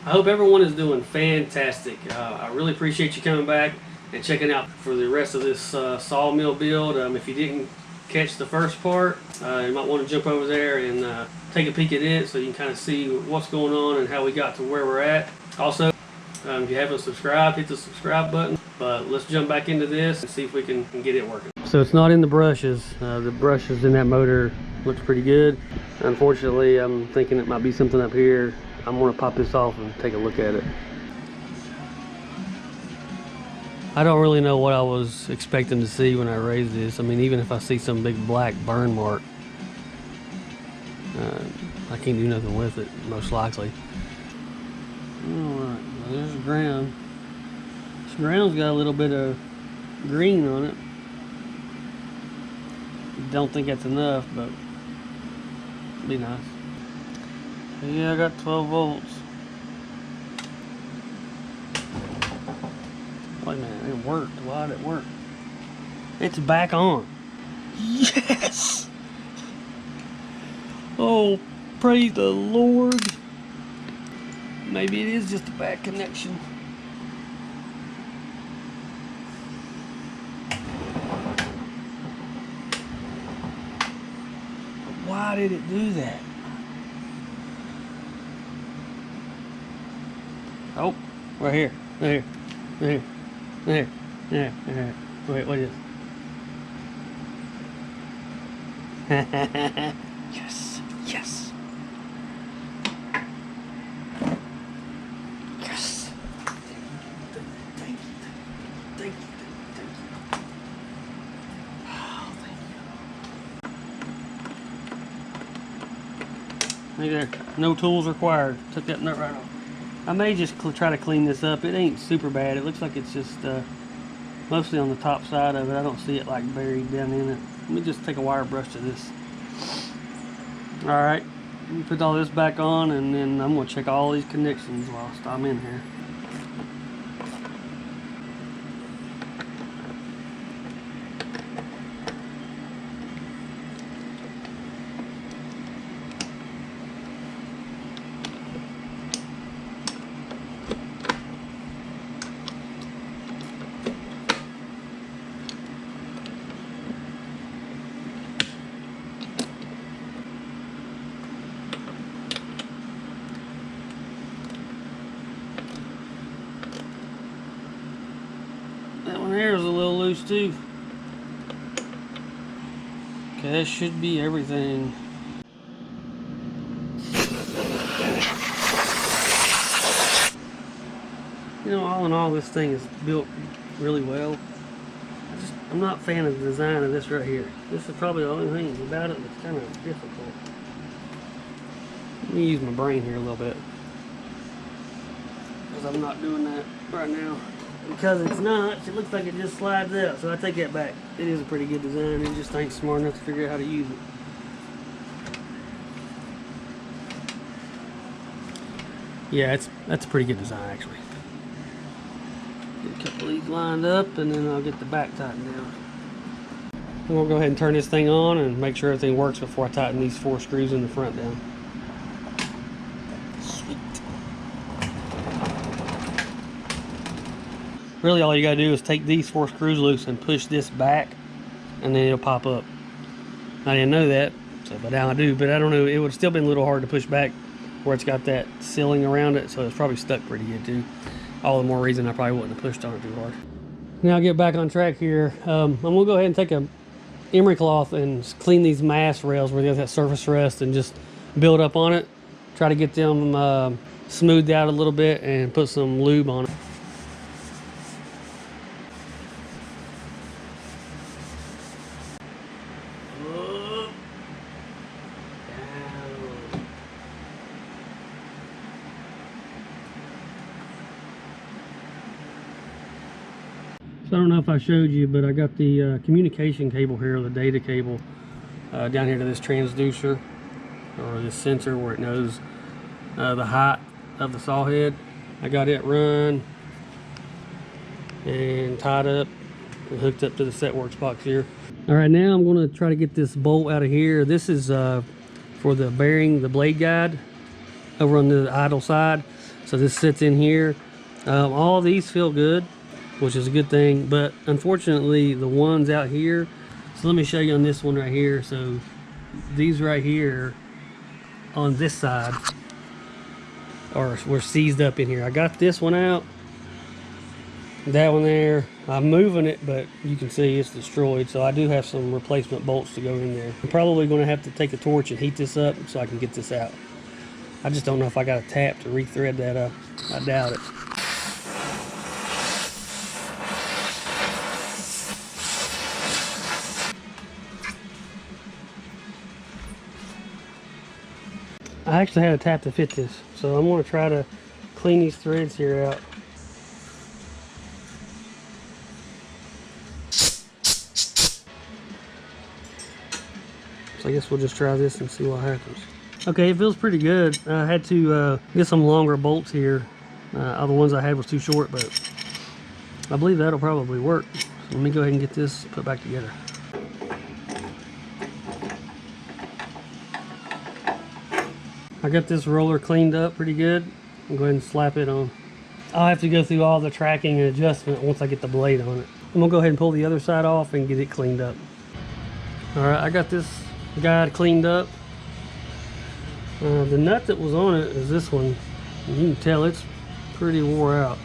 I hope everyone is doing fantastic. I really appreciate you coming back and checking out for the rest of this Sawmill build. If you didn't catch the first part, you might want to jump over there and take a peek at it so you can kind of see what's going on and how we got to where we're at. Also, if you haven't subscribed, hit the subscribe button. But let's jump back into this and see if we can get it working. So it's not in the brushes. The brushes in that motor looks pretty good. Unfortunately, I'm thinking it might be something up here. I'm going to pop this off and take a look at it. I don't really know what I was expecting to see when I raised this. I mean, even if I see some big black burn mark, I can't do nothing with it, most likely. Alright, well, there's the ground. This ground's got a little bit of green on it. Don't think that's enough, but it'd be nice. Yeah, I got 12 volts. Wait a minute, it worked. Why did it work? It's back on. Yes! Oh, praise the Lord. Maybe it is just a bad connection. Why did it do that? Oh, right here, right here, right here, right here, right here. Wait, what is it? Yes, yes. Yes. Thank you, thank you, thank you. Oh, thank you. Look there, no tools required. Took that nut right off. I may just try to clean this up. It ain't super bad. It looks like it's just mostly on the top side of it. I don't see it like buried down in it. Let me just take a wire brush to this. Alright, let me put all this back on and then I'm going to check all these connections whilst I'm in here. That one there is a little loose too. Okay, that should be everything. You know, all in all, this thing is built really well. I'm not a fan of the design of this right here. This is probably the only thing about it that's kind of difficult. Let me use my brain here a little bit, because I'm not doing that right now. Because it's not, it looks like it just slides out, so I take that back. It is a pretty good design, it just ain't smart enough to figure out how to use it. Yeah, that's a pretty good design actually. Get a couple of these lined up and then I'll get the back tightened down. I'm gonna go ahead and turn this thing on and make sure everything works before I tighten these 4 screws in the front down. Really all you gotta do is take these 4 screws loose and push this back and then it'll pop up. I didn't know that, so but now I do, but I don't know, it would have still been a little hard to push back where it's got that sealing around it, so it's probably stuck pretty good too. All the more reason I probably wouldn't have pushed on it too hard. Now I'll get back on track here. I'm gonna go ahead and take a emery cloth and clean these mast rails where they have that surface rust and just build up on it. Try to get them smoothed out a little bit and put some lube on it. So I don't know if I showed you, but I got the communication cable here, the data cable, down here to this transducer or this sensor where it knows the height of the saw head. I got it run and tied up and hooked up to the setworks box here. All right, now I'm going to try to get this bolt out of here. This is for the bearing, the blade guide over on the idle side. So this sits in here. All of these feel good, which is a good thing, but unfortunately the ones out here, so let me show you on this one right here. So these right here on this side were seized up in here. I got this one out, that one there. I'm moving it, but you can see it's destroyed, so I do have some replacement bolts to go in there. I'm probably going to have to take a torch and heat this up so I can get this out. I just don't know if I got a tap to re-thread that up. I doubt it. I actually had a tap to fit this, so I'm going to try to clean these threads here out. So I guess we'll just try this and see what happens. Okay, it feels pretty good. I had to get some longer bolts here. All the ones I had was too short, but I believe that'll probably work. So let me go ahead and get this put back together. I got this roller cleaned up pretty good. I'll go ahead and slap it on. I'll have to go through all the tracking and adjustment once I get the blade on it. I'm gonna go ahead and pull the other side off and get it cleaned up. All right, I got this guide cleaned up. The nut that was on it is this one. You can tell it's pretty wore out.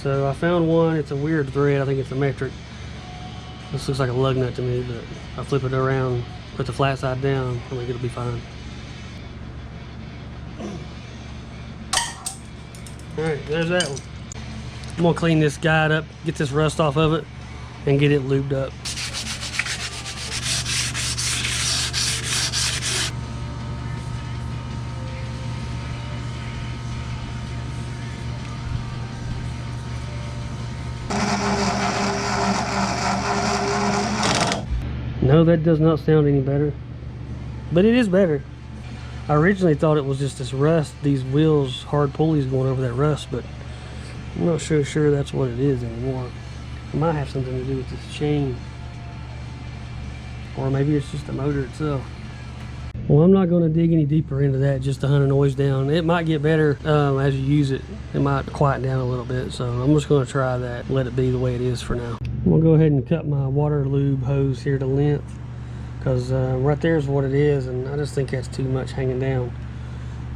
So I found one. It's a weird thread. I think it's a metric. This looks like a lug nut to me, but I flip it around, put the flat side down, I think it'll be fine. Alright, there's that one. I'm gonna clean this guide up, get this rust off of it, and get it lubed up. No, that does not sound any better, but it is better. I originally thought it was just this rust, these wheels, hard pulleys going over that rust, but I'm not so sure that's what it is anymore. It might have something to do with this chain, or maybe it's just the motor itself. Well, I'm not going to dig any deeper into that just to hunt a noise down. It might get better as you use it. It might quiet down a little bit, so I'm just going to try that, let it be the way it is for now. I'm going to go ahead and cut my water lube hose here to length, because right there is what it is, and I just think that's too much hanging down.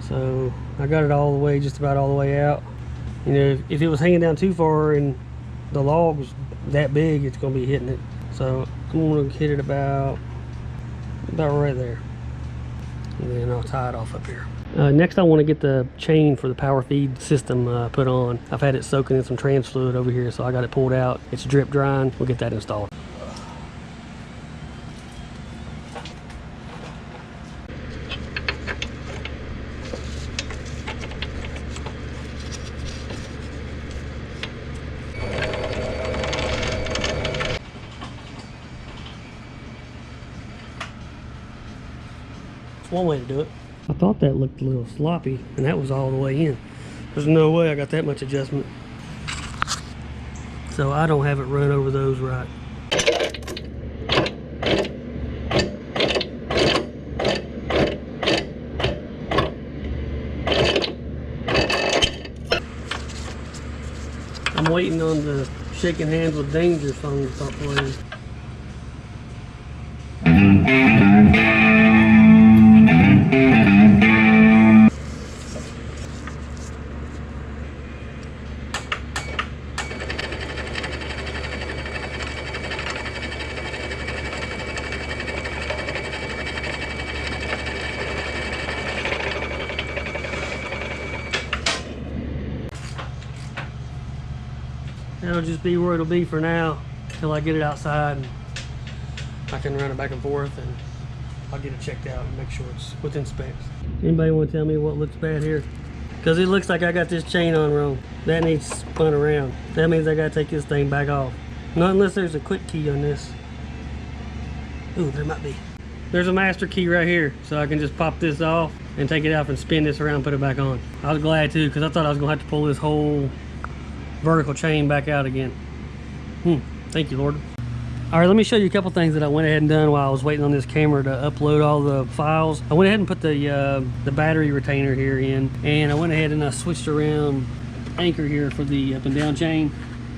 So I got it all the way, just about all the way out. You know, if it was hanging down too far and the log was that big, it's going to be hitting it. So I'm going to hit it about right there, and then I'll tie it off up here. Next I want to get the chain for the power feed system put on. I've had it soaking in some trans fluid over here, so I got it pulled out. It's drip drying. We'll get that installed. It's one way to do it. I thought that looked a little sloppy, and that was all the way in. There's no way I got that much adjustment. So I don't have it run over those right. I'm waiting on the Shaking Hands with Danger song to start playing. That'll just be where it'll be for now till I get it outside and I can run it back and forth, and I'll get it checked out and make sure it's within specs. Anybody want to tell me what looks bad here? Because it looks like I got this chain on wrong. That needs spun around. That means I got to take this thing back off. Not unless there's a quick key on this. Ooh, there might be. There's a master key right here, so I can just pop this off and take it out and spin this around and put it back on. I was glad too, because I thought I was going to have to pull this whole vertical chain back out again. Thank you, Lord. All right, let me show you a couple things that I went ahead and done while I was waiting on this camera to upload all the files. I went ahead and put the battery retainer here in, and I went ahead and I switched around anchor here for the up and down chain.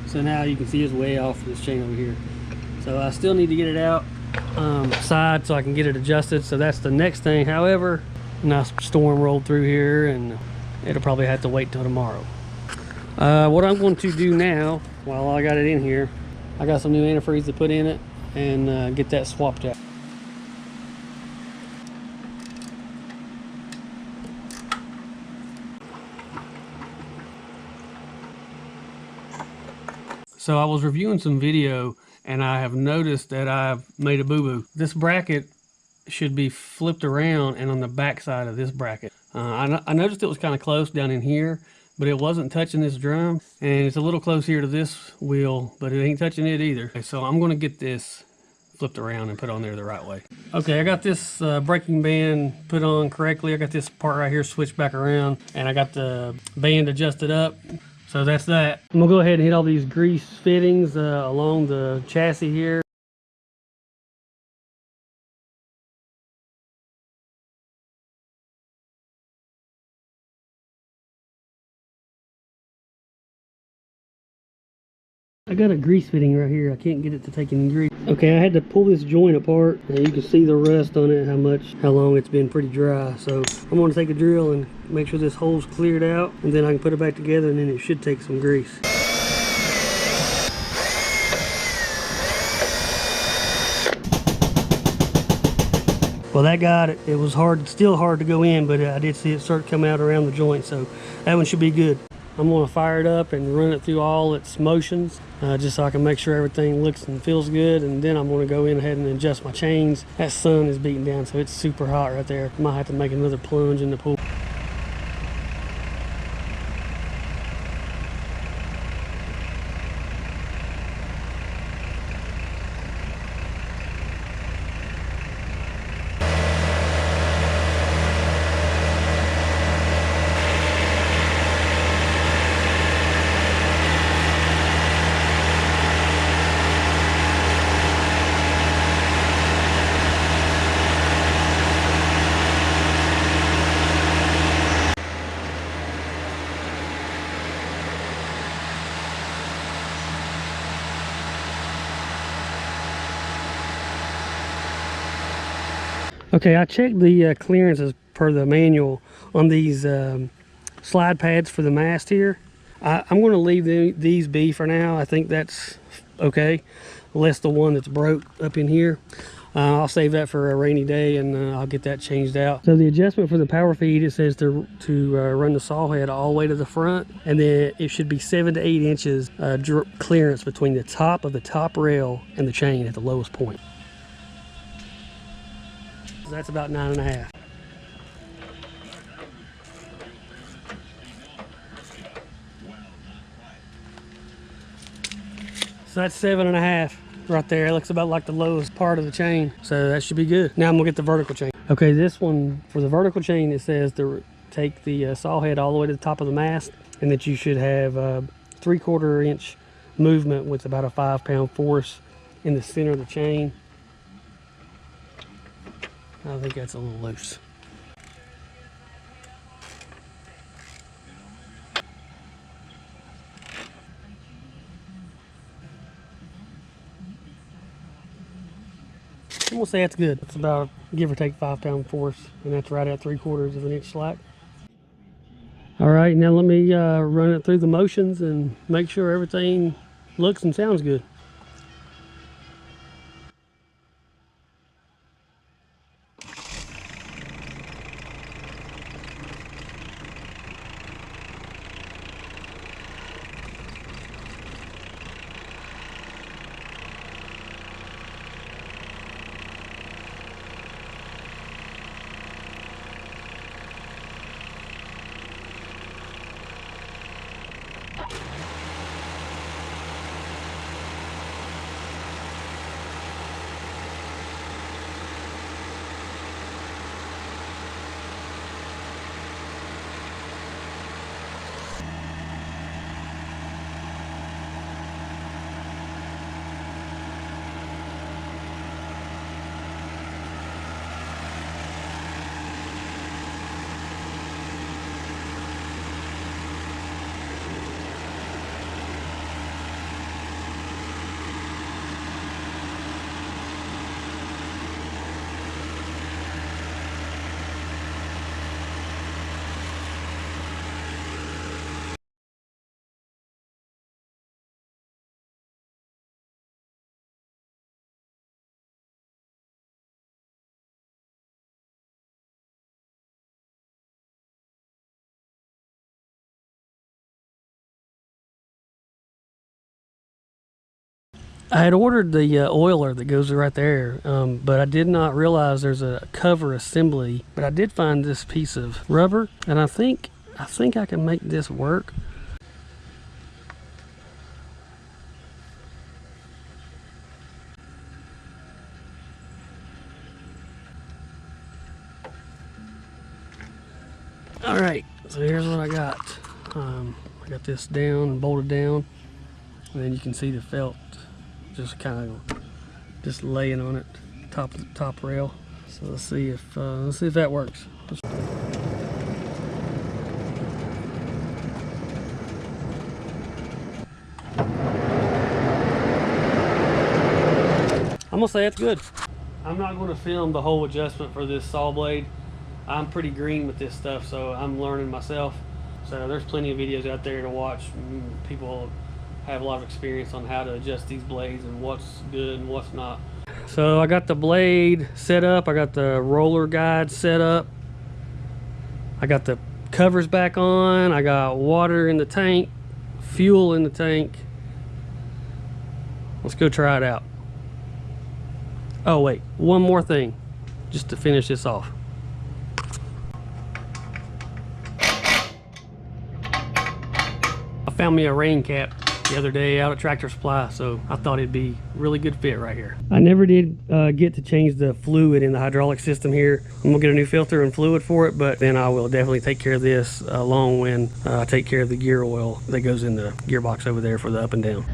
So now you can see it's way off this chain over here. So I still need to get it out side so I can get it adjusted. So that's the next thing. However, nice storm rolled through here and it'll probably have to wait till tomorrow. What I'm going to do now, while I got it in here, I got some new antifreeze to put in it and get that swapped out. So I was reviewing some video and I have noticed that I've made a boo-boo. This bracket should be flipped around and on the back side of this bracket. I noticed it was kind of close down in here, but it wasn't touching this drum, and it's a little close here to this wheel, but it ain't touching it either. Okay, so I'm going to get this flipped around and put on there the right way. Okay, I got this braking band put on correctly. I got this part right here switched back around, and I got the band adjusted up. So that's that. I'm gonna go ahead and hit all these grease fittings along the chassis here. I got a grease fitting right here. I can't get it to take any grease. Okay, I had to pull this joint apart, and you can see the rust on it, how long it's been pretty dry. So I'm going to take a drill and make sure this hole's cleared out, and then I can put it back together, and then it should take some grease. Well, that got it. It was hard, still hard to go in, but I did see it start to come out around the joint, so that one should be good. I'm going to fire it up and run it through all its motions just so I can make sure everything looks and feels good, and then I'm going to go in ahead and adjust my chains. That sun is beating down, so it's super hot right there. Might have to make another plunge in the pool. Okay, I checked the clearances per the manual on these slide pads for the mast here. I'm going to leave these be for now. I think that's okay, unless the one that's broke up in here. I'll save that for a rainy day, and I'll get that changed out. So the adjustment for the power feed, it says to run the saw head all the way to the front, and then it should be 7 to 8 inches clearance between the top of the top rail and the chain at the lowest point. So that's about 9.5. So that's 7.5 right there. It looks about like the lowest part of the chain. So that should be good. Now I'm gonna get the vertical chain. Okay, this one, for the vertical chain, it says to take the saw head all the way to the top of the mast, and that you should have 3/4 inch movement with about a 5-pound force in the center of the chain. I think that's a little loose. I'm gonna say that's good. It's about give or take 5-pound force, and that's right at 3/4 of an inch slack. All right, now let me run it through the motions and make sure everything looks and sounds good. I had ordered the oiler that goes right there, but I did not realize there's a cover assembly. But I did find this piece of rubber, and I think I can make this work. All right, so here's what I got. I got this down, bolted down, and then you can see the felt just kind of just laying on it, top rail. So let's see if that works. I'm gonna say it's good. I'm not going to film the whole adjustment for this saw blade. I'm pretty green with this stuff, so I'm learning myself. So there's plenty of videos out there to watch. People have a lot of experience on how to adjust these blades and what's good and what's not. So I got the blade set up. I got the roller guide set up. I got the covers back on. I got water in the tank, fuel in the tank. Let's go try it out. Oh wait, one more thing just to finish this off. I found me a rain cap the other day out at Tractor Supply, so I thought it'd be a really good fit right here. I never did get to change the fluid in the hydraulic system here. I'm gonna get a new filter and fluid for it, but then I will definitely take care of this along when I take care of the gear oil that goes in the gearbox over there for the up and down.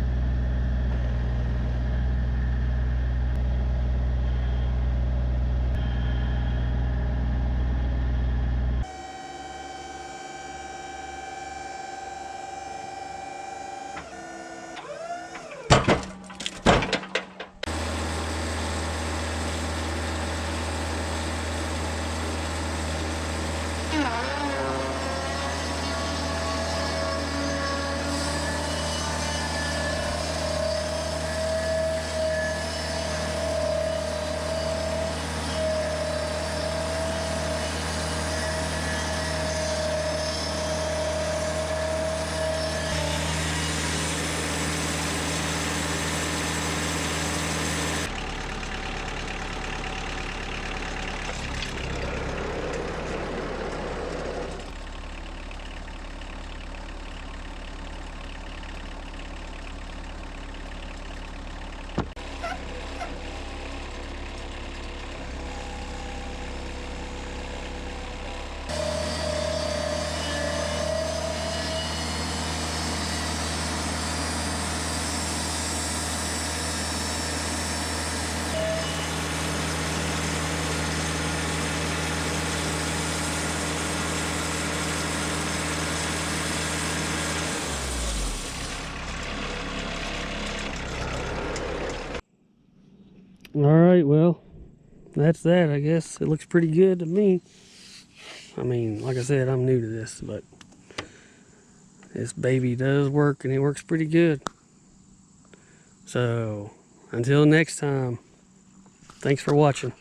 All right, well, that's that. I guess it looks pretty good to me. I mean, like I said, I'm new to this, but this baby does work, and it works pretty good. So until next time, thanks for watching.